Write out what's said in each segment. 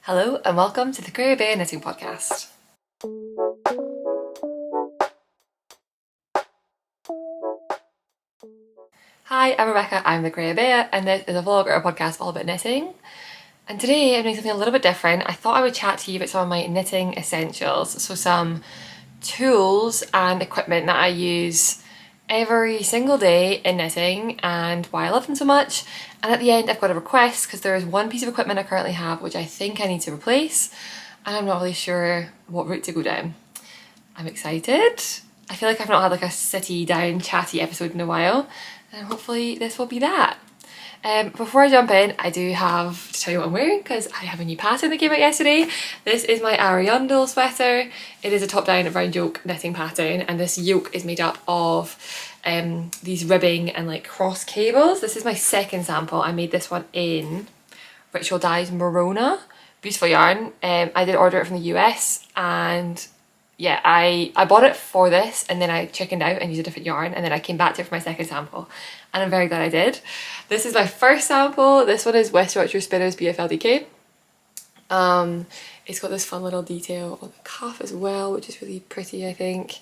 Hello and welcome to the Creabea Knitting Podcast. Hi, I'm Rebecca, I'm the Creabea, and this is a vlog or a podcast all about knitting. And today I'm doing something a little bit different. I thought I would chat to you about some of my knitting essentials, so some tools and equipment that I use every single day in knitting and why I love them so much. And at the end I've got a request because there is one piece of equipment I currently have which I think I need to replace and I'm not really sure what route to go down. I'm excited. I feel like I've not had like a sitty down chatty episode in a while and hopefully this will be that. Before I jump in, I do have to tell you what I'm wearing because I have a new pattern that came out yesterday. This is my ARIUNDLE sweater. It is a top down round yoke knitting pattern and this yoke is made up of these ribbing and like cross cables. This is my second sample. I made this one in Ritual Dyes Morona. Beautiful yarn. I did order it from the US and yeah, I bought it for this and then I chickened out and used a different yarn and then I came back to it for my second sample and I'm very glad I did. This is my first sample. This one is West Yorkshire Spinners BFLDK. It's got this fun little detail on the cuff as well, which is really pretty, I think.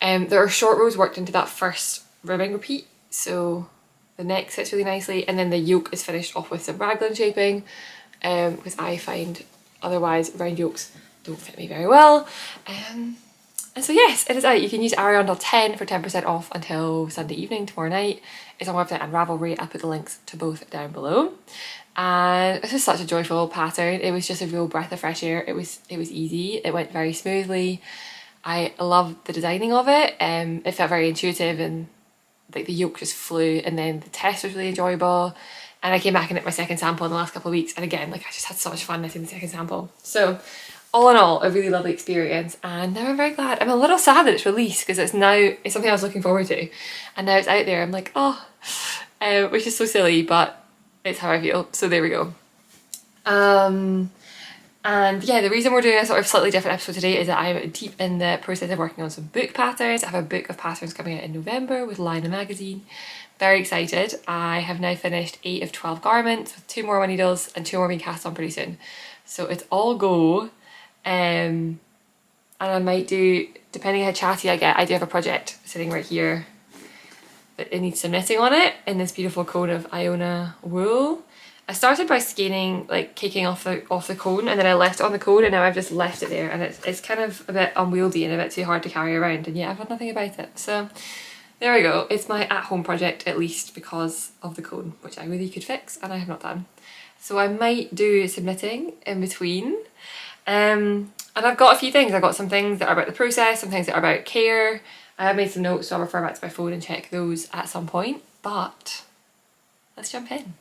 There are short rows worked into that first ribbing repeat, so the neck sits really nicely, and then the yoke is finished off with some raglan shaping, because I find otherwise round yokes don't fit me very well. And so yes, it is out. You can use ARIUNDLE 10 for 10% off until Sunday evening, tomorrow night. It's on my website and Ravelry. I'll put the links to both down below. And this was such a joyful pattern. It was just a real breath of fresh air. It was easy. It went very smoothly. I loved the designing of it. It felt very intuitive and like the yoke just flew, and then the test was really enjoyable. And I came back and knit my second sample in the last couple of weeks, and again, like I just had so much fun knitting the second sample. So all in all, a really lovely experience, and now I'm very glad. I'm a little sad that it's released because it's something I was looking forward to, and now it's out there. I'm like, oh, which is so silly, but it's how I feel. So there we go. And yeah, the reason we're doing a sort of slightly different episode today is that I'm deep in the process of working on some book patterns. I have a book of patterns coming out in November with Line the magazine. Very excited. I have now finished 8 of 12 garments with 2 more on needles and 2 more being cast on pretty soon. So it's all go. And I might do, depending on how chatty I get, I do have a project sitting right here that it needs some knitting on it in this beautiful cone of Iona wool. I started by skeins, like caking off the cone, and then I left it on the cone, and now I've just left it there, and it's kind of a bit unwieldy and a bit too hard to carry around, and yet I've had nothing about it. So there we go. It's my at-home project, at least because of the cone, which I really could fix and I have not done. So I might do some knitting in between. And I've got a few things. I've got some things that are about the process, some things that are about care. I have made some notes, so I'll refer back to my phone and check those at some point, but let's jump in.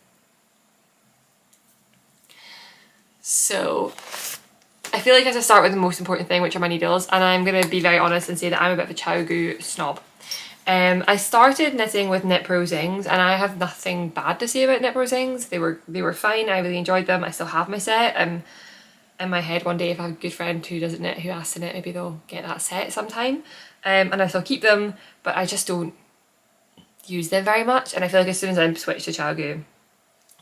So I feel like I have to start with the most important thing, which are my needles, and I'm going to be very honest and say that I'm a bit of a Chiaogoo snob. I started knitting with Knit Pro Zings, and I have nothing bad to say about Knit Pro Zings. They were fine. I really enjoyed them. I still have my set. In my head one day, if I have a good friend who doesn't knit, who asks to knit, maybe they'll get that set sometime. And I still keep them, but I just don't use them very much. And I feel like as soon as I switch to Chiaogoo,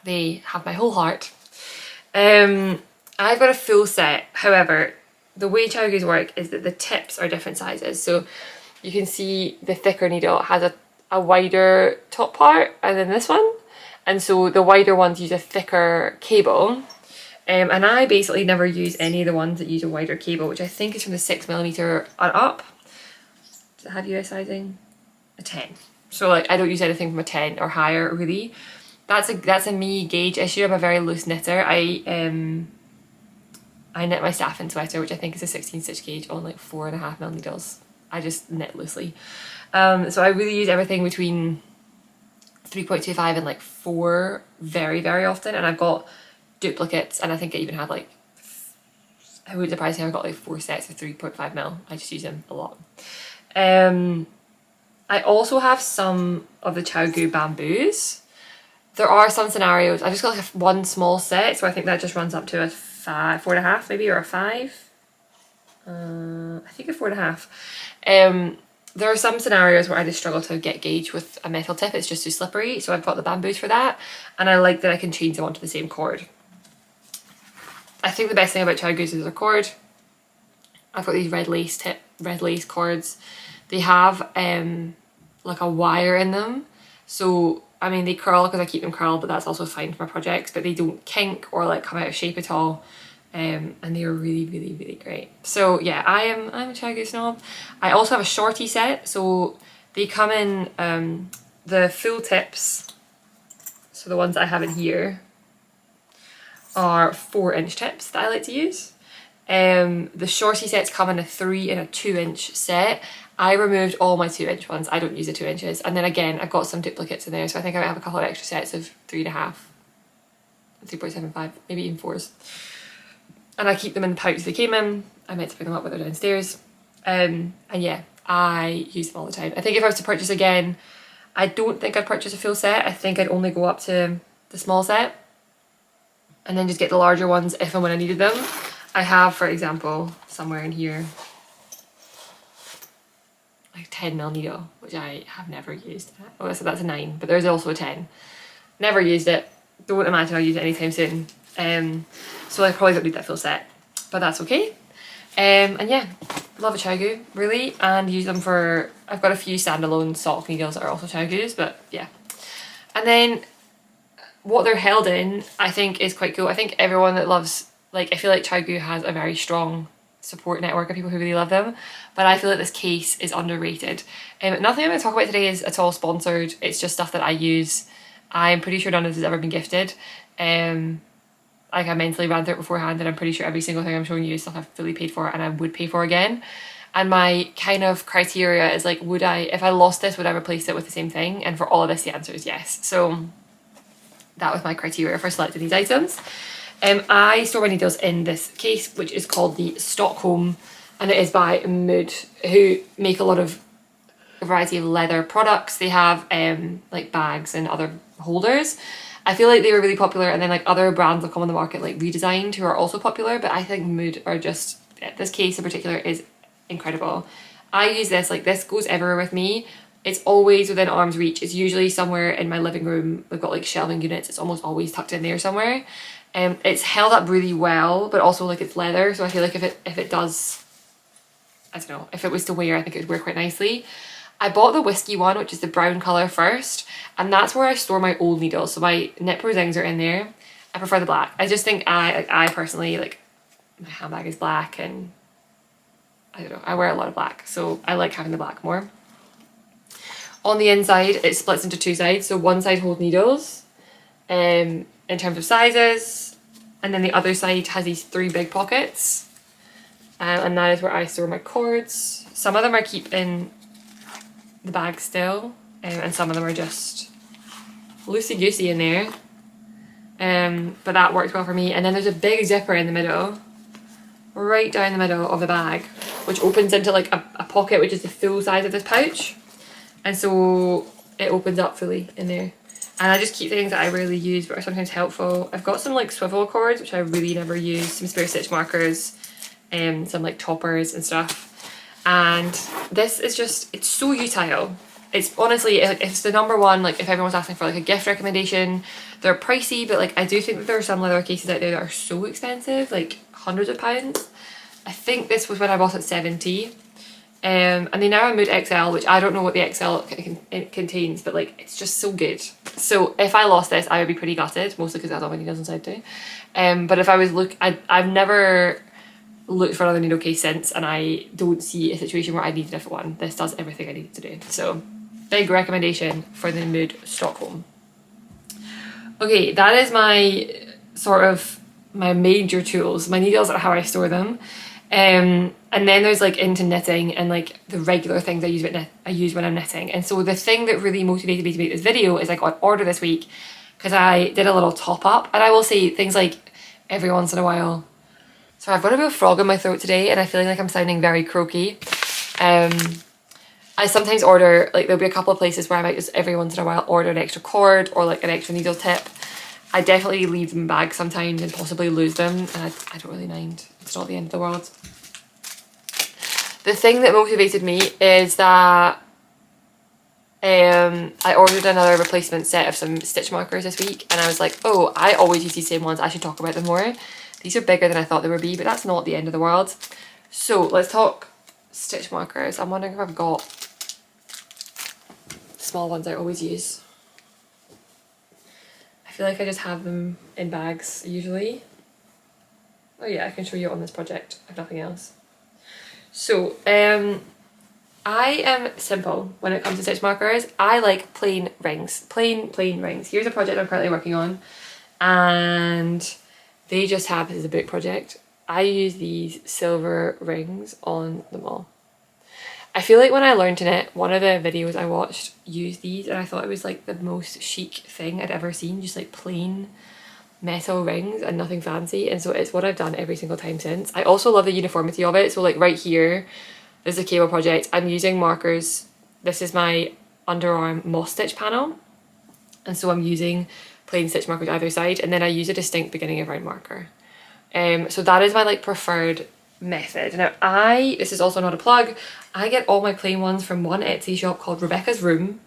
they have my whole heart. I've got a full set. However, the way Chiaogoos work is that the tips are different sizes. So you can see the thicker needle has a wider top part than this one. And so the wider ones use a thicker cable. And I basically never use any of the ones that use a wider cable, which I think is from the 6mm and up. Does it have US sizing? A 10. So like I don't use anything from a 10 or higher really. That's a me gauge issue. I'm a very loose knitter. I knit my saffron sweater, which I think is a 16 stitch gauge, on like 4.5mm needles. I just knit loosely. So I really use everything between 3.25 and like 4 very, very often. And I've got duplicates, and I think I even had like, it would surprise me, I've got like 4 sets of 3.5mm. I just use them a lot. I also have some of the Chiaogoo bamboos. There are some scenarios, I've just got like one small set, so I think that just runs up to a 4.5 maybe, or a 5. I think a 4.5. There are some scenarios where I just struggle to get gauge with a metal tip, it's just too slippery, so I've got the bamboos for that, and I like that I can change them onto the same cord. I think the best thing about Chiaogoos is their cord. I've got these red lace cords. They have like a wire in them, so I mean they curl because I keep them curled, but that's also fine for my projects, but they don't kink or like come out of shape at all. And they are really, really, really great. So yeah, I'm a Chiaogoo snob. I also have a shorty set, so they come in the full tips. So the ones that I have in here are 4-inch tips that I like to use. The shorty sets come in a 3 and a 2-inch set. I removed all my 2-inch ones. I don't use the 2 inches. And then again, I've got some duplicates in there, so I think I might have a couple of extra sets of 3.5, 3.75, maybe even 4s. And I keep them in the pouch they came in. I meant to pick them up, but they're downstairs. And yeah, I use them all the time. I think if I was to purchase again, I don't think I'd purchase a full set. I think I'd only go up to the small set and then just get the larger ones if and when I needed them. I have, for example, somewhere in here, like 10mm needle, which I have never used. Oh, so that's a 9, but there's also a 10. Never used it. Don't imagine I'll use it anytime soon. So I probably don't need that full set, but that's okay. And yeah, love a Chiaogoo, really, and use them for, I've got a few standalone sock needles that are also Chiaogoos, but yeah. And then what they're held in, I think is quite cool. I think everyone that loves, like, I feel like Chiaogoo has a very strong support network of people who really love them, but I feel like this case is underrated. Nothing I'm going to talk about today is at all sponsored. It's just stuff that I use. I'm pretty sure none of this has ever been gifted. Like, I mentally ran through it beforehand, and I'm pretty sure every single thing I'm showing you is stuff I've fully paid for and I would pay for again. And my kind of criteria is like, would I, if I lost this, would I replace it with the same thing? And for all of this, the answer is yes. So that was my criteria for selecting these items. I store my needles in this case, which is called the Stockholm, and it is by Muud, who make a variety of leather products. They have like bags and other holders. I feel like they were really popular, and then like other brands will come on the market like redesigned who are also popular, but I think Muud are just, this case in particular is incredible. I use this, like this goes everywhere with me. It's always within arm's reach. It's usually somewhere in my living room. We've got like shelving units. It's almost always tucked in there somewhere. It's held up really well, but also like it's leather, so I feel like if it does, I don't know, if it was to wear, I think it would wear quite nicely. I bought the whiskey one, which is the brown colour first, and that's where I store my old needles. So my knit pro zings are in there. I prefer the black. I just think I personally, like, my handbag is black, and I don't know, I wear a lot of black, so I like having the black more. On the inside, it splits into 2 sides. So one side holds needles in terms of sizes, and then the other side has these 3 big pockets, and that is where I store my cords. Some of them I keep in the bag still, and some of them are just loosey-goosey in there, but that works well for me. And then there's a big zipper in the middle, right down the middle of the bag, which opens into like a pocket which is the full size of this pouch, and so it opens up fully in there. And I just keep things that I rarely use but are sometimes helpful. I've got some like swivel cords which I really never use, some spare stitch markers, some like toppers and stuff. And this is just, it's so utile. It's honestly, it's the number one, like if everyone's asking for like a gift recommendation. They're pricey, but like I do think that there are some leather cases out there that are so expensive, like hundreds of pounds. I think this was when I bought it 70. And they now have Muud XL, which I don't know what the XL contains, but like it's just so good. So if I lost this, I would be pretty gutted, mostly because it has all my needles inside too. But if I was I've never looked for another needle case since, and I don't see a situation where I need a different one. This does everything I need it to do. So big recommendation for the Muud Stockholm. Okay, that is my sort of my major tools. My needles are how I store them. And then there's like into knitting and like the regular things I use when I'm knitting. And so the thing that really motivated me to make this video is I got an order this week because I did a little top up, and I will say things like every once in a while. So I've got a bit of frog in my throat today and I feel like I'm sounding very croaky. I sometimes order, like there'll be a couple of places where I might just every once in a while order an extra cord or like an extra needle tip. I definitely leave them in bags sometimes and possibly lose them, and I don't really mind. It's not the end of the world. The thing that motivated me is that I ordered another replacement set of some stitch markers this week, and I was like, oh, I always use these same ones, I should talk about them more. These are bigger than I thought they would be, but that's not the end of the world. So let's talk stitch markers. I'm wondering if I've got small ones I always use. I feel like I just have them in bags usually. Oh yeah, I can show you on this project if nothing else. So I am simple when it comes to stitch markers. I like plain rings, plain rings. Here's a project I'm currently working on, and they just have, this is a book project, I use these silver rings on them all. I feel like when I learned to knit, one of the videos I watched used these, and I thought it was like the most chic thing I'd ever seen, just like plain metal rings and nothing fancy, and so it's what I've done every single time since. I also love the uniformity of it. So like right here, this is a cable project. I'm using markers. This is my underarm moss stitch panel, and so I'm using plain stitch markers either side, and then I use a distinct beginning of round marker. So that is my like preferred method. Now this is also not a plug, I get all my plain ones from one Etsy shop called Rebecca's Room,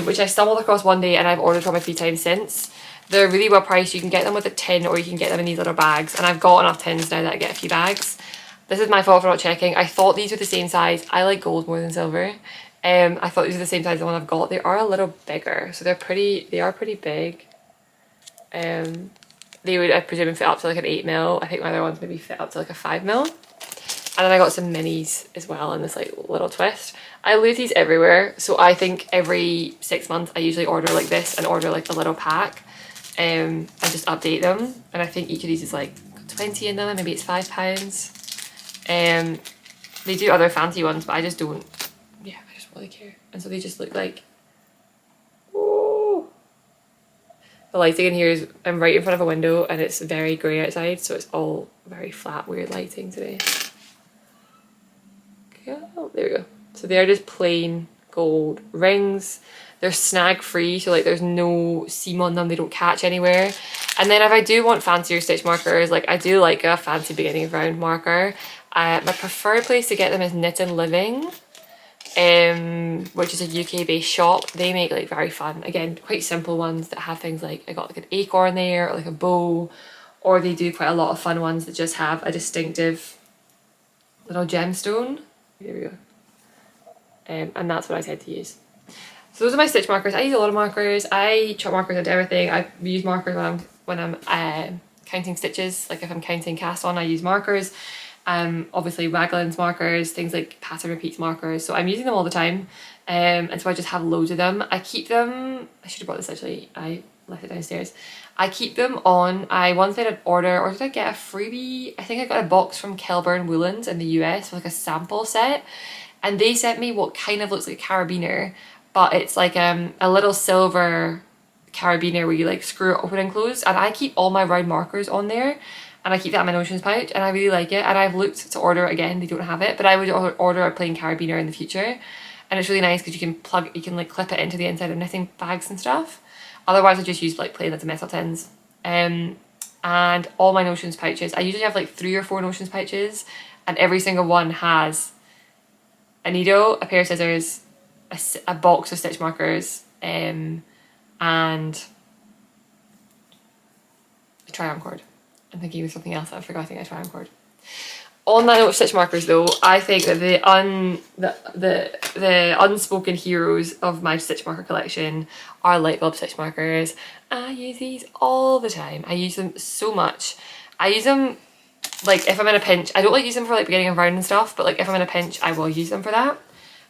which I stumbled across one day and I've ordered from a few times since. They're really well priced. You can get them with a tin or you can get them in these little bags, and I've got enough tins now that I get a few bags. This is my fault for not checking. I thought these were the same size. I like gold more than silver. I thought these were the same size as the one I've got. They are a little bigger, so they are pretty big. They would, I presume, fit up to like an 8mm. I think my other ones maybe fit up to like a 5mm. And then I got some minis as well in this like little twist. I lose these everywhere, so I think every 6 months I usually order like this and order like a little pack, and just update them. And I think each of these is like 20 in them, and maybe it's £5. They do other fancy ones, but I just don't, yeah, I just don't really care. And so they just look like, oh. The lighting in here is, I'm right in front of a window and it's very grey outside, so it's all very flat, weird lighting today. Oh, there we go. So they are just plain gold rings. They're snag free, so like there's no seam on them, they don't catch anywhere. And then if I do want fancier stitch markers, like I do like a fancy beginning of round marker. My preferred place to get them is Knit and Living, which is a UK based shop. They make like very fun, again, quite simple ones that have things like, I got like an acorn there or like a bow, or they do quite a lot of fun ones that just have a distinctive little gemstone. Here we go. And that's what I tend to use. So those are my stitch markers. I use a lot of markers. I chop markers into everything. I use markers when I'm counting stitches. Like if I'm counting cast on, I use markers. Obviously Raglan's markers, things like pattern repeats markers. So I'm using them all the time. And so I just have loads of them. I keep them, I should have brought this actually, I left it downstairs. I keep them on, I once did an order, or did I get a freebie? I think I got a box from Kilburn Woolens in the US with like a sample set. And they sent me what kind of looks like a carabiner, but it's like a little silver carabiner where you like screw it open and close. And I keep all my round markers on there, and I keep that in my notions pouch, and I really like it. And I've looked to order it again, they don't have it, but I would order a plain carabiner in the future. And it's really nice because you can like clip it into the inside of knitting bags and stuff. Otherwise I just use like plain little metal tins. And all my notions pouches, I usually have like 3 or 4 notions pouches, and every single one has a needle, a pair of scissors, a box of stitch markers, and a try-on cord. I'm thinking of something else that I'm forgetting, a try-on cord. On that note of stitch markers though, I think that the unspoken heroes of my stitch marker collection are light bulb stitch markers. I use these all the time. I use them so much. I use them like if I'm in a pinch. I don't like use them for like beginning of round and stuff, but like if I'm in a pinch I will use them for that.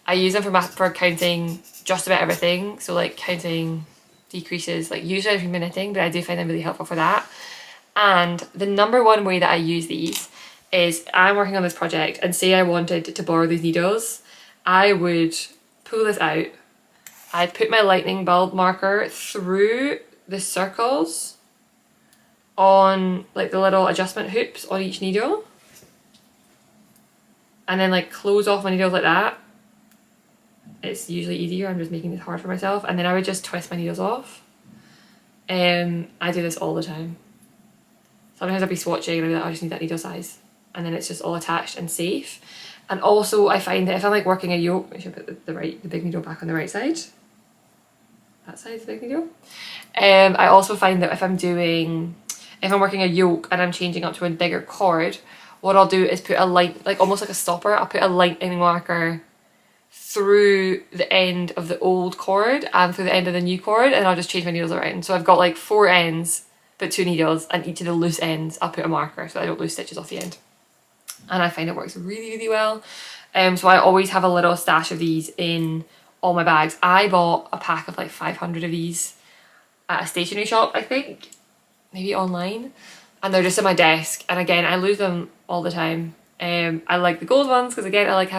I use them for counting just about everything, so like counting decreases, like usually I've been knitting, but I do find them really helpful for that. And the number one way that I use these is, I'm working on this project and say I wanted to borrow these needles, I would pull this out, I'd put my lightning bulb marker through the circles on like the little adjustment hoops on each needle, and then like close off my needles like that. It's usually easier, I'm just making this hard for myself, and then I would just twist my needles off. I do this all the time. Sometimes I'll be swatching and I'll be like, I just need that needle size, and then it's just all attached and safe. And also I find that if I'm like working a yoke, I should put the big needle back on the right side. That side's the big needle. I also find that if if I'm working a yoke and I'm changing up to a bigger cord, what I'll do is put a line, like almost like a stopper, I'll put a lightning marker through the end of the old cord and through the end of the new cord, and I'll just change my needles around. So I've got like 4 ends but 2 needles, and each of the loose ends I'll put a marker so I don't lose stitches off the end. And I find it works really, really well. So I always have a little stash of these in all my bags. I bought a pack of like 500 of these at a stationery shop, I think, maybe online, and they're just on my desk, and again I lose them all the time. I like the gold ones because again I like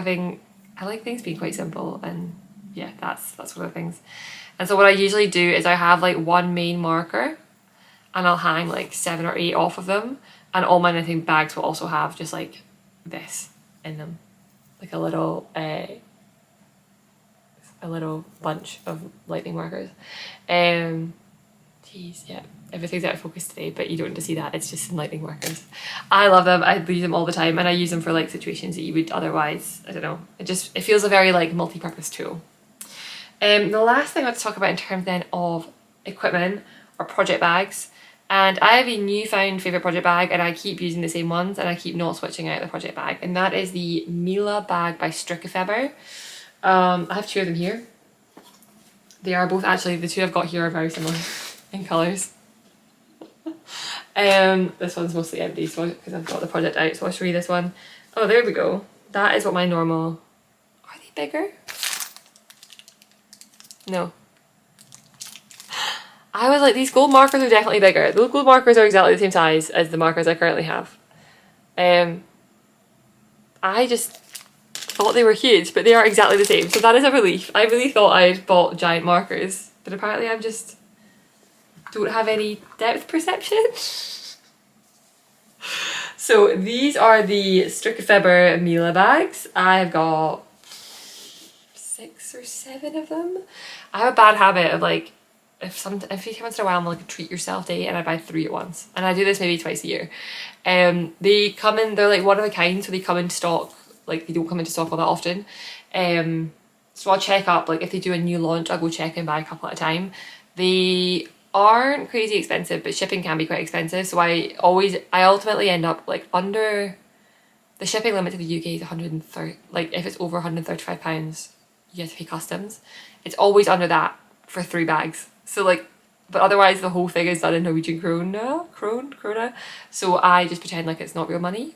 things being quite simple, and yeah, that's one of the things. And so what I usually do is I have like one main marker and I'll hang like 7 or 8 off of them, and all my knitting bags will also have just like this in them, like a little bunch of lightning markers. Geez, yeah, everything's out of focus today, but you don't need to see that, it's just some lightning markers. I love them, I use them all the time, and I use them for like situations that you would otherwise, I don't know, it feels a very like multi-purpose tool. The last thing I want to talk about in terms then of equipment are project bags. And I have a newfound favourite project bag, and I keep using the same ones and I keep not switching out the project bag, and that is the Mille Bag by Strikkefeber. I have 2 of them here. They are both actually, the 2 I've got here are very similar in colours. This one's mostly empty so because I've got the project out, so I'll show you this one. Oh, there we go. That is what my normal... Are they bigger? No. I was like, these gold markers are definitely bigger. Those gold markers are exactly the same size as the markers I currently have. I just thought they were huge, but they are exactly the same, so that is a relief. I really thought I'd bought giant markers, but apparently I just don't have any depth perception. So these are the Strikkefeber Mille Bags. I've got 6 or 7 of them. I have a bad habit of like, if once in a while I'm like a treat yourself day, and I buy 3 at once, and I do this maybe twice a year. They come in, they're like one of a kind, so they come in stock, like they don't come into stock all that often. So I'll check up, like if they do a new launch I'll go check and buy a couple at a time. They aren't crazy expensive, but shipping can be quite expensive, so I ultimately end up like under the shipping limit to the UK is 130, like if it's over £135 you have to pay customs. It's always under that for 3 bags. So like, but otherwise the whole thing is done in Norwegian krona. So I just pretend like it's not real money,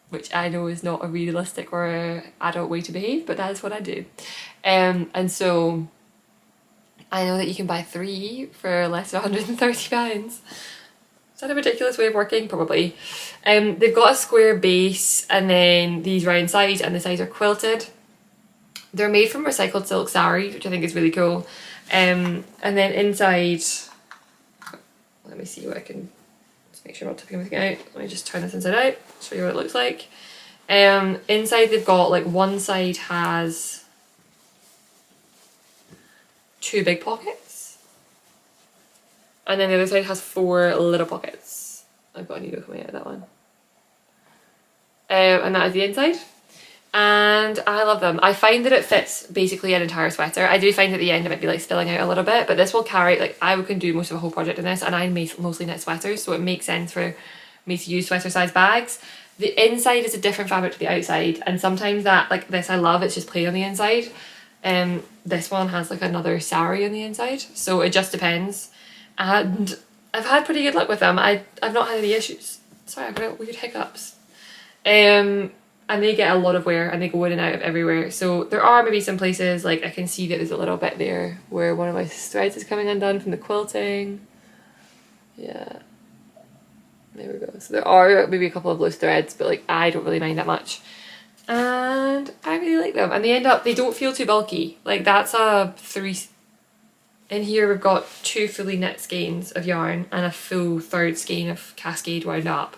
which I know is not a realistic or a adult way to behave, but that is what I do. And so I know that you can buy 3 for less than £130. Is that a ridiculous way of working? Probably. They've got a square base and then these round sides, and the sides are quilted. They're made from recycled silk sari, which I think is really cool. And then inside, let me see what I can, let's make sure I'm not tipping everything out. Let me just turn this inside out, show you what it looks like. Inside they've got like one side has 2 big pockets, and then the other side has 4 little pockets. I've got a needle coming out of that one. And that is the inside. And I love them. I find that it fits basically an entire sweater. I do find at the end it might be like spilling out a little bit, but this will carry, like I can do most of a whole project in this, and I mostly knit sweaters, so it makes sense for me to use sweater size bags. The inside is a different fabric to the outside, and sometimes that, like this I love, it's just plain on the inside. This one has like another sari on the inside, so it just depends. And I've had pretty good luck with them. I've not had any issues. Sorry, I've got weird hiccups. And they get a lot of wear, and they go in and out of everywhere. So there are maybe some places, like I can see that there's a little bit there where one of my threads is coming undone from the quilting. Yeah, there we go. So there are maybe a couple of loose threads, but like I don't really mind that much. And I really like them, and they don't feel too bulky. Like that's a 3, in here we've got 2 fully knit skeins of yarn and a full 3rd skein of cascade wound up.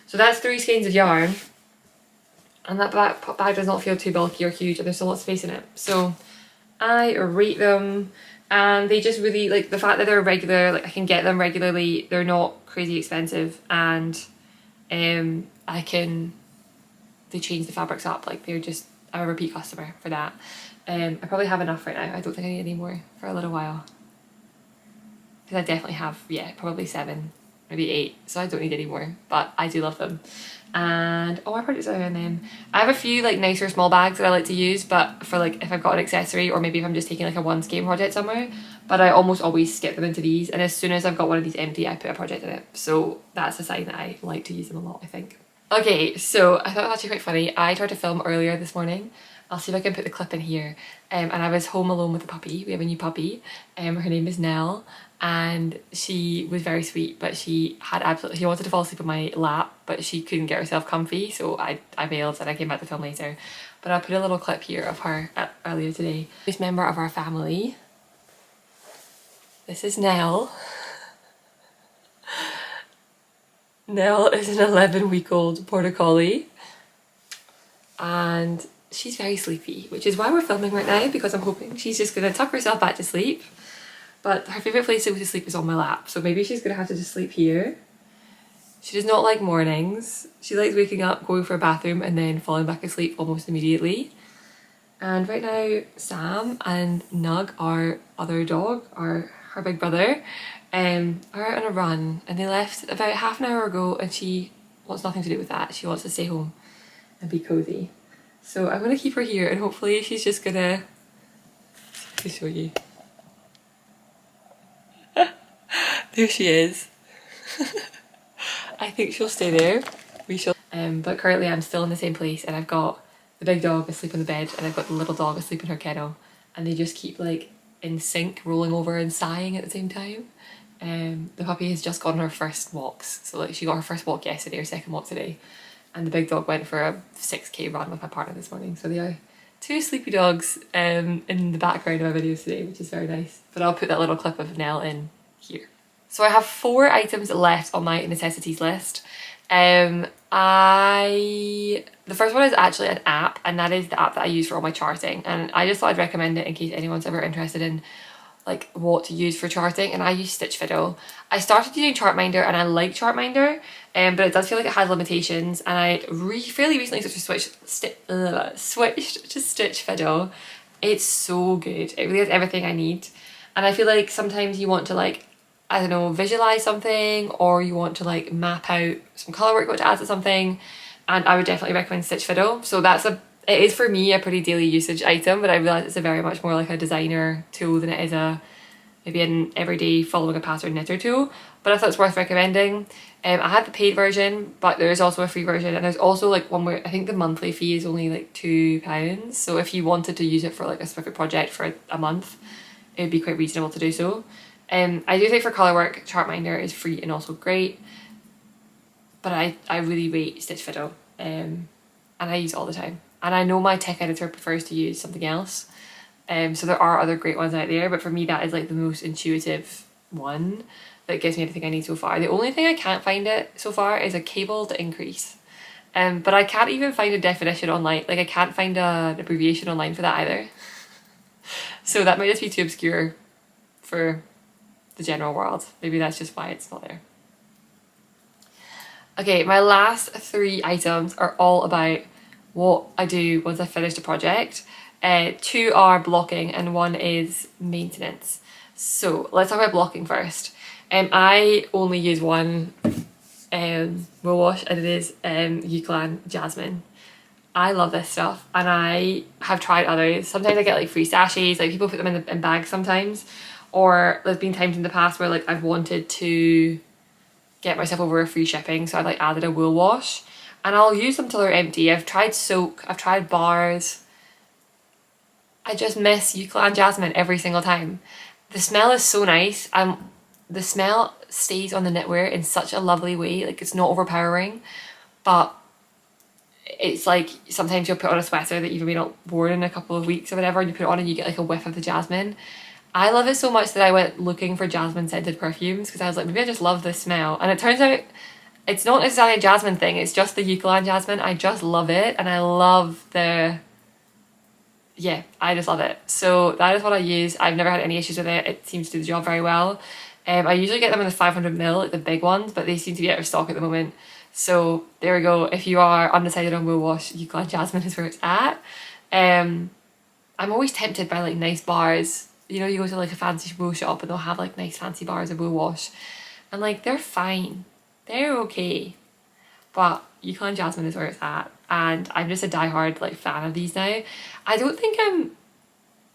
So that's 3 skeins of yarn. And that bag does not feel too bulky or huge, and there's a lot of space in it. So I rate them, and they just really, like the fact that they're regular, like I can get them regularly, they're not crazy expensive, and they change the fabrics up, like they're just a repeat customer for that. I probably have enough right now. I don't think I need any more for a little while. Because I definitely have, yeah, probably 7 maybe 8, so I don't need any more, but I do love them. And all my projects are in them. I have a few like nicer small bags that I like to use, but for like if I've got an accessory or maybe if I'm just taking like a one skein project somewhere, but I almost always skip them into these, and as soon as I've got one of these empty I put a project in it, so that's a sign that I like to use them a lot, I think. Okay, so I thought it was actually quite funny. I tried to film earlier this morning. I'll see if I can put the clip in here. And I was home alone with the puppy. We have a new puppy. Her name is Nell, and she was very sweet, but she wanted to fall asleep on my lap, but she couldn't get herself comfy, so I bailed and I came back to film later. But I'll put a little clip here of her earlier today. This member of our family. This is Nell. Nell is an 11-week-old Border Collie, and she's very sleepy, which is why we're filming right now, because I'm hoping she's just gonna tuck herself back to sleep. But her favourite place to go to sleep is on my lap, so maybe she's gonna have to just sleep here. She does not like mornings. She likes waking up, going for a bathroom, and then falling back asleep almost immediately. And right now, Sam and Nug, our other dog, her big brother, are out on a run, and they left about half an hour ago, and she wants nothing to do with that. She wants to stay home and be cozy. So I'm gonna keep her here, and hopefully she's just gonna show you. There she is. I think she'll stay there. We shall. But currently I'm still in the same place, and I've got the big dog asleep on the bed, and I've got the little dog asleep in her kennel, and they just keep like in sync, rolling over and sighing at the same time. The puppy has just gone on her first walks, so like she got her first walk yesterday, her second walk today, and the big dog went for a 6k run with my partner this morning. So they are two sleepy dogs in the background of my videos today, which is very nice. But I'll put that little clip of Nell in here. So I have 4 items left on my necessities list. The first one is actually an app, and that is the app that I use for all my charting, and I just thought I'd recommend it in case anyone's ever interested in like what to use for charting. And I use Stitchfiddle. I started using Chartminder, and I like Chartminder, but it does feel like it has limitations, and I fairly recently switched to Stitchfiddle. It's so good. It really has everything I need, and I feel like sometimes you want to like, I don't know, visualize something, or you want to like map out some colour work you want to add to something, and I would definitely recommend Stitchfiddle. So it is for me a pretty daily usage item, but I realise it's a very much more like a designer tool than it is maybe an everyday following a pattern knitter tool. But I thought it's worth recommending. I had the paid version, but there is also a free version, and there's also like one where I think the monthly fee is only like £2. So if you wanted to use it for like a specific project for a month, it would be quite reasonable to do so. I do think for colour work, Chartminder is free and also great, but I really rate Stitchfiddle, and I use it all the time. And I know my tech editor prefers to use something else, so there are other great ones out there, but for me that is like the most intuitive one that gives me everything I need so far. The only thing I can't find it so far is a cable to increase, but I can't even find a definition online. Like I can't find an abbreviation online for that either. So that might just be too obscure for the general world. Maybe that's just why it's not there. Okay, my last 3 items are all about what I do once I've finished a project. 2 are blocking and 1 is maintenance. So let's talk about blocking first. I only use one wool wash, and it is Euclan Jasmin. I love this stuff, and I have tried others. Sometimes I get like free sachets, like people put them in bags sometimes, or there's been times in the past where like I've wanted to get myself over a free shipping, so I've like added a wool wash, and I'll use them till they're empty. I've tried soak, I've tried bars. I just miss Euclan Jasmin every single time. The smell is so nice, and the smell stays on the knitwear in such a lovely way. Like it's not overpowering, but it's like sometimes you'll put on a sweater that you've maybe not worn in a couple of weeks or whatever, and you put it on and you get like a whiff of the jasmine. I love it so much that I went looking for jasmine scented perfumes, because I was like, maybe I just love this smell. And it turns out it's not necessarily a jasmine thing, it's just the Euclan Jasmin. I just love it, and I love I just love it. So that is what I use. I've never had any issues with it. It seems to do the job very well. I usually get them in the 500ml, like the big ones, but they seem to be out of stock at the moment. So there we go. If you are undecided on wool wash, Euclan Jasmin is where it's at. I'm always tempted by like nice bars. You know, you go to like a fancy wool shop and they'll have like nice fancy bars of wool wash. and like they're fine, they're okay, but Euclan Jasmin is where it's at, and I'm just a diehard like fan of these now. I don't think I'm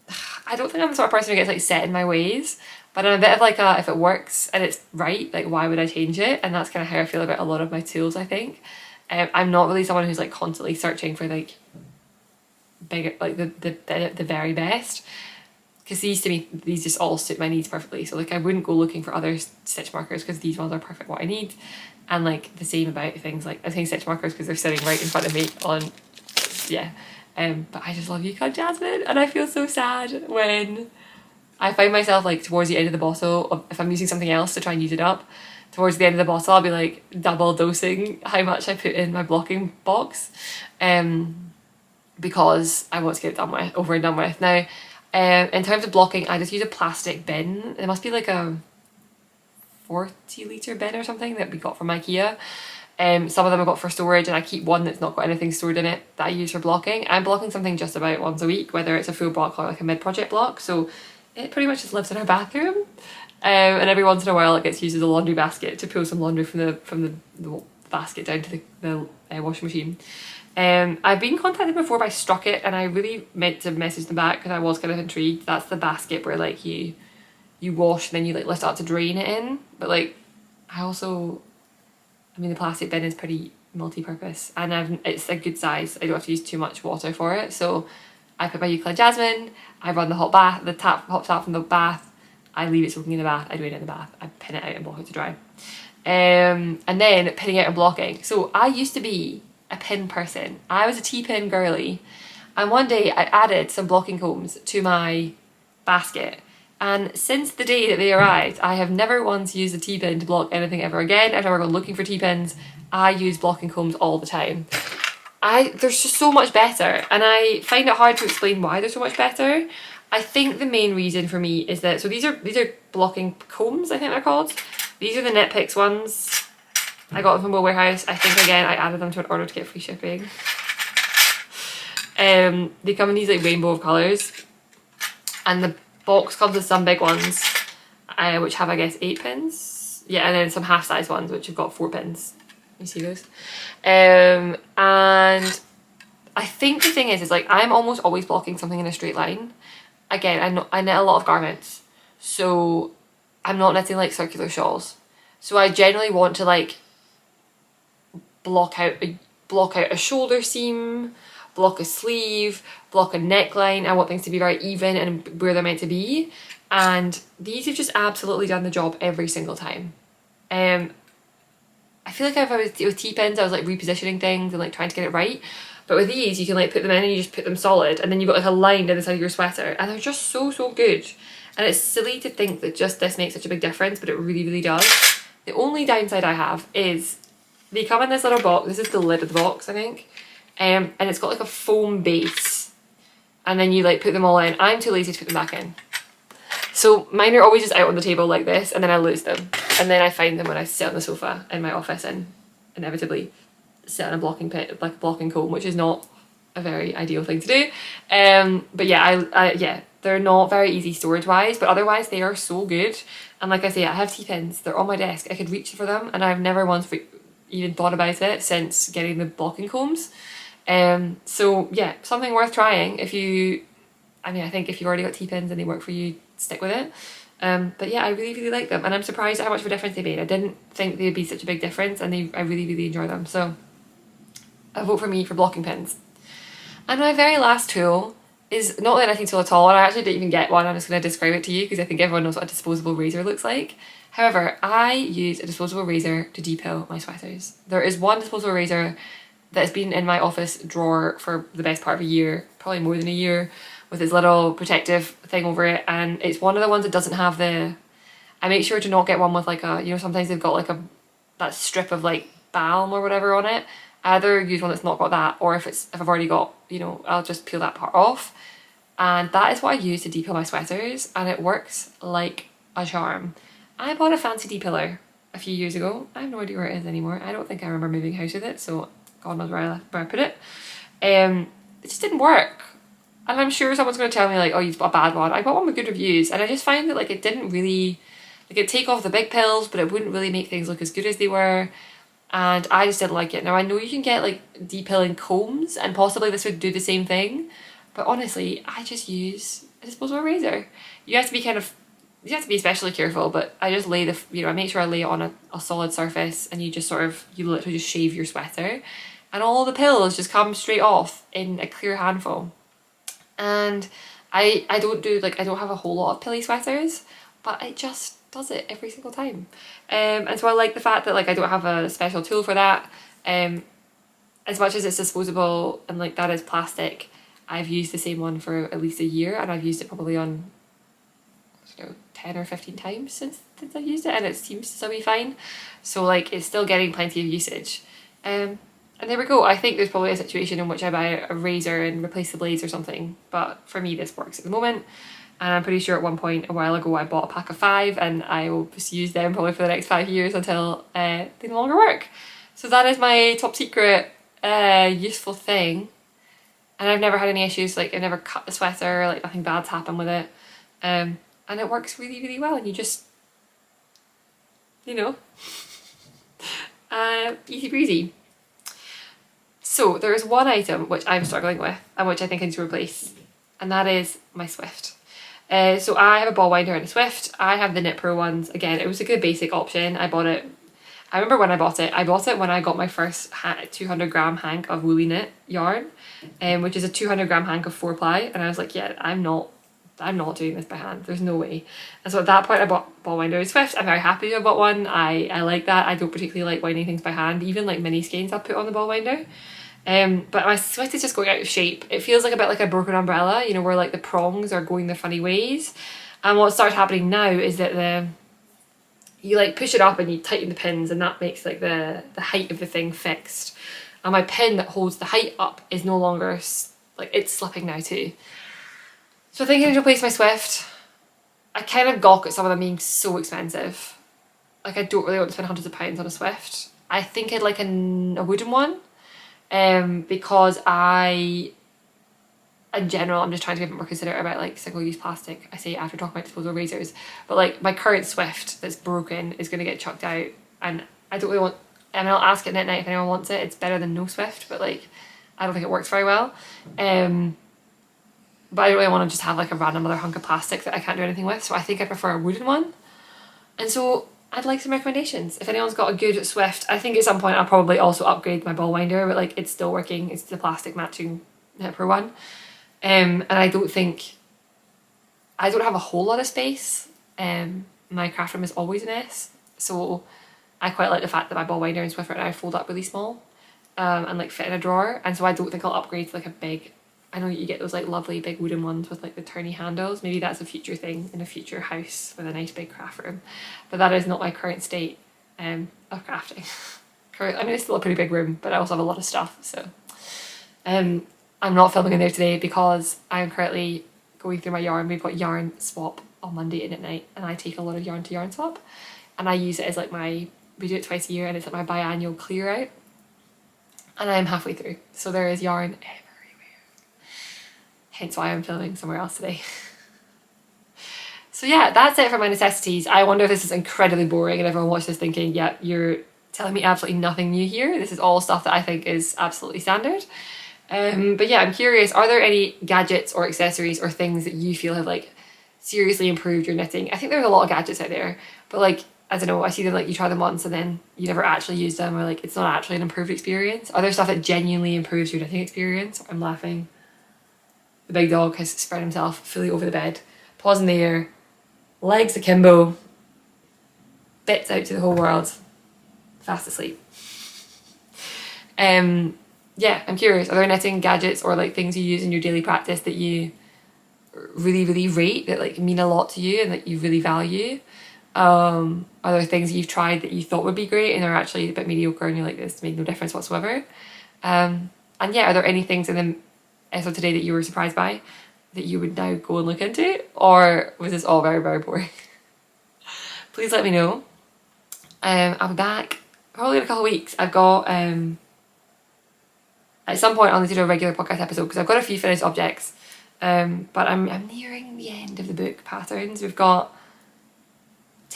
the sort of person who gets like set in my ways, but I'm a bit of like a, if it works and it's right, like why would I change it? And that's kind of how I feel about a lot of my tools, I think. I'm not really someone who's like constantly searching for like bigger, like the very best, because these to me, these just all suit my needs perfectly. So like I wouldn't go looking for other stitch markers because these ones are perfect what I need. And like the same about things like, I think stitch markers because they're sitting right in front of me on, yeah. But I just love Euclan Jasmin, and I feel so sad when I find myself like towards the end of the bottle, if I'm using something else to try and use it up, towards the end of the bottle I'll be like double dosing how much I put in my blocking box, because I want to get it done with, over and done with. Now, in terms of blocking, I just use a plastic bin. It must be like a 40-litre bin or something that we got from IKEA. Some of them I got for storage, and I keep one that's not got anything stored in it that I use for blocking. I'm blocking something just about once a week, whether it's a full block or like a mid-project block, so it pretty much just lives in our bathroom. And every once in a while it gets used as a laundry basket to pull some laundry from the basket down to the washing machine. I've been contacted before by Strikkefeber, and I really meant to message them back because I was kind of intrigued. That's the basket where like you wash and then you like lift it up to drain it in, but like I mean the plastic bin is pretty multi-purpose, and it's a good size. I don't have to use too much water for it, so I put my Euclan Jasmin, I run the hot bath, the hot tap from the bath, I leave it soaking in the bath, I drain it in the bath, I pin it out and block it to dry. And then pinning out and blocking. So I used to be a pin person. I was a T-pin girly, and one day I added some blocking combs to my basket, and since the day that they arrived I have never once used a T-pin to block anything ever again. I've never gone looking for T-pins. I use blocking combs all the time. They're just so much better, and I find it hard to explain why they're so much better. I think the main reason for me is that, so these are blocking combs, I think they're called. These are the Knit Picks ones. I got them from Wool Warehouse. I think again I added them to an order to get free shipping. They come in these like rainbow of colours, and the box comes with some big ones, which have I guess 8 pins. Yeah, and then some half size ones which have got 4 pins. You see those? And I think the thing is like I'm almost always blocking something in a straight line. Again, I knit a lot of garments, so I'm not knitting like circular shawls. So I generally want to like block out a shoulder seam, block a sleeve, block a neckline. I want things to be very even and where they're meant to be. And these have just absolutely done the job every single time. I feel like if I was with T-pins, I was like repositioning things and like trying to get it right. But with these, you can like put them in and you just put them solid, and then you've got like a line down the side of your sweater, and they're just so good. And it's silly to think that just this makes such a big difference, but it really does. The only downside I have is they come in this little box. This is the lid of the box, I think. And it's got like a foam base, and then you like put them all in. I'm too lazy to put them back in. So mine are always just out on the table like this, and then I lose them. And then I find them when I sit on the sofa in my office and inevitably sit on a blocking pit, like a blocking comb, which is not a very ideal thing to do. But yeah, yeah, they're not very easy storage wise, but otherwise they are so good. And like I say, I have T-pins, they're on my desk, I could reach for them, and I've never once even thought about it since getting the blocking combs. So yeah, something worth trying if you, I mean, I think if you've already got T-pins and they work for you, stick with it. But yeah, I really like them, and I'm surprised at how much of a difference they made. I didn't think they'd be such a big difference, and I really enjoy them. So a vote for me for blocking pins. And my very last tool is not a knitting tool at all, and I actually didn't even get one. I'm just going to describe it to you because I think everyone knows what a disposable razor looks like. However, I use a disposable razor to depill my sweaters. There is one disposable razor that has been in my office drawer for the best part of a year, probably more than a year, with its little protective thing over it, and it's one of the ones that doesn't have the, I make sure to not get one with like a, you know, sometimes they've got like that strip of like balm or whatever on it. I either use one that's not got that, or if I've already got, you know, I'll just peel that part off. And that is what I use to depill my sweaters, and it works like a charm. I bought a fancy depiller a few years ago. I have no idea where it is anymore. I don't think I remember moving house with it, so God knows where I put it. It just didn't work. And I'm sure someone's going to tell me like, oh, you bought a bad one. I bought one with good reviews, and I just find that like it didn't really, Like it'd take off the big pills, but it wouldn't really make things look as good as they were. And I just didn't like it. Now I know you can get like depilling combs and possibly this would do the same thing, but honestly I just use a disposable razor. You have to be you have to be especially careful, but I just lay I make sure I lay it on a solid surface, and you literally just shave your sweater and all the pills just come straight off in a clear handful. And I don't have a whole lot of pilly sweaters, but it just does it every single time. And so I like the fact that like I don't have a special tool for that. As much as it's disposable and like that is plastic, I've used the same one for at least a year, and I've used it probably on, I don't know, 10 or 15 times since I've used it, and it seems to still be fine. So like it's still getting plenty of usage. And there we go. I think there's probably a situation in which I buy a razor and replace the blades or something, but for me this works at the moment. And I'm pretty sure at one point a while ago I bought a pack of 5, and I will just use them probably for the next 5 years until they no longer work. So that is my top secret useful thing. And I've never had any issues, like I've never cut the sweater, like nothing bad's happened with it. And it works really, really well, and you just, easy breezy. So there is one item which I'm struggling with and which I think I need to replace, and that is my Swift. So I have a ball winder and a Swift. I have the Knit Pro ones. Again, it was a good basic option. I remember when I bought it when I got my first 200 gram hank of woolly knit yarn, which is a 200 gram hank of 4-ply, and I was like, yeah, I'm not doing this by hand, there's no way. And so at that point I bought ball winder and Swift. I'm very happy I bought one. I like that. I don't particularly like winding things by hand, even like mini skeins I put on the ball winder. But my Swift is just going out of shape. It feels like a bit like a broken umbrella, where like the prongs are going their funny ways. And what starts happening now is that you like push it up and you tighten the pins, and that makes like the height of the thing fixed. And my pin that holds the height up is no longer, like it's slipping now too. So I think I need to replace my Swift. I kind of gawk at some of them being so expensive. Like I don't really want to spend hundreds of pounds on a Swift. I think I'd like a wooden one. Because in general, I'm just trying to be a bit more considerate about like single-use plastic. I say after talking about disposable razors, but like my current Swift that's broken is going to get chucked out, and I don't really want, and I'll ask at Knit Night if anyone wants it. It's better than no Swift, but like I don't think it works very well. But I don't really want to just have like a random other hunk of plastic that I can't do anything with, so I think I prefer a wooden one. And so I'd like some recommendations. If anyone's got a good Swift, I think at some point I'll probably also upgrade my ball winder, but like it's still working. It's the plastic matching Knit Pro one. And I don't have a whole lot of space. My craft room is always a mess, so I quite like the fact that my ball winder and Swift right now fold up really small, and like fit in a drawer. And so I don't think I'll upgrade to like a big, I know you get those like lovely big wooden ones with like the turny handles. Maybe that's a future thing in a future house with a nice big craft room. But that is not my current state of crafting. I mean, it's still a pretty big room, but I also have a lot of stuff. So I'm not filming in there today because I'm currently going through my yarn. We've got yarn swap on Monday at night, and I take a lot of yarn to yarn swap, and I use it as like we do it twice a year, and it's like my biannual clear out. And I'm halfway through, so there is yarn everywhere. Hence why I'm filming somewhere else today. So yeah, that's it for my necessities. I wonder if this is incredibly boring and everyone watches this thinking, yeah, you're telling me absolutely nothing new here. This is all stuff that I think is absolutely standard. But yeah, I'm curious, are there any gadgets or accessories or things that you feel have like seriously improved your knitting? I think there's a lot of gadgets out there, but like, I don't know, I see them like you try them once and then you never actually use them, or like it's not actually an improved experience. Are there stuff that genuinely improves your knitting experience? I'm laughing. The big dog has spread himself fully over the bed, paws in the air, legs akimbo, bits out to the whole world, fast asleep. Yeah, I'm curious, are there knitting gadgets or like things you use in your daily practice that you really, really rate, that like mean a lot to you and that you really value? Are there things that you've tried that you thought would be great and are actually a bit mediocre and you're like, this made no difference whatsoever? And yeah, are there any things in the episode today that you were surprised by that you would now go and look into, or was this all very, very boring? Please let me know. I'll be back probably in a couple of weeks. I've got at some point I'll need to do a regular podcast episode because I've got a few finished objects, but I'm nearing the end of the book Patterns. We've got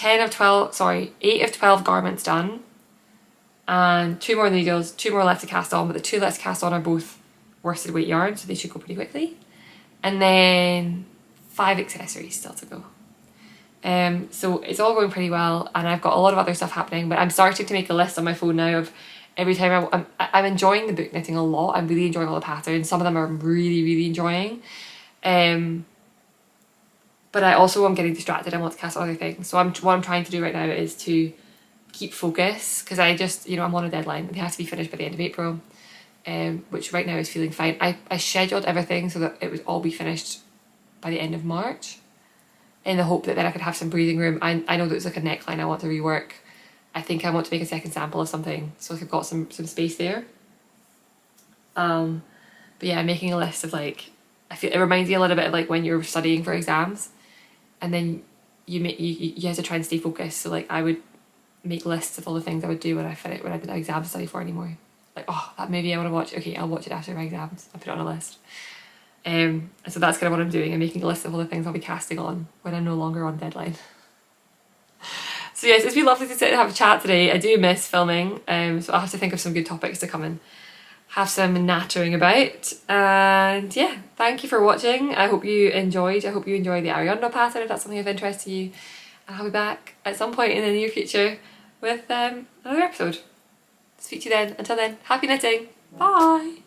8 of 12 garments done, and 2 more needles, 2 more left to cast on, but the 2 left to cast on are both worsted weight yarn, so they should go pretty quickly. And then 5 accessories still to go. So it's all going pretty well, and I've got a lot of other stuff happening, but I'm starting to make a list on my phone now of every time I'm enjoying the book knitting a lot. I'm really enjoying all the patterns. Some of them I'm really enjoying. But I also am getting distracted. I want to cast on other things. So what I'm trying to do right now is to keep focus, because I just, you know, I'm on a deadline. It has to be finished by the end of April, which right now is feeling fine. I scheduled everything so that it would all be finished by the end of March, in the hope that then I could have some breathing room. I know that it's like a neckline I want to rework. I think I want to make a second sample of something, so I've got some space there. But yeah, I'm making a list of like, I feel it reminds me a little bit of like when you're studying for exams, and then you have to try and stay focused. So like I would make lists of all the things I would do when I didn't have exams to study for anymore. Like, oh, that movie I want to watch. Okay, I'll watch it after my exams. I'll put it on a list. And so that's kind of what I'm doing. I'm making a list of all the things I'll be casting on when I'm no longer on deadline. So yes, it's been lovely to sit and have a chat today. I do miss filming, so I'll have to think of some good topics to come and have some nattering about. And yeah, thank you for watching. I hope you enjoyed. I hope you enjoyed the ARIUNDLE pattern, if that's something of interest to you. And I'll be back at some point in the near future with another episode. Speak to you then. Until then, happy knitting. Bye.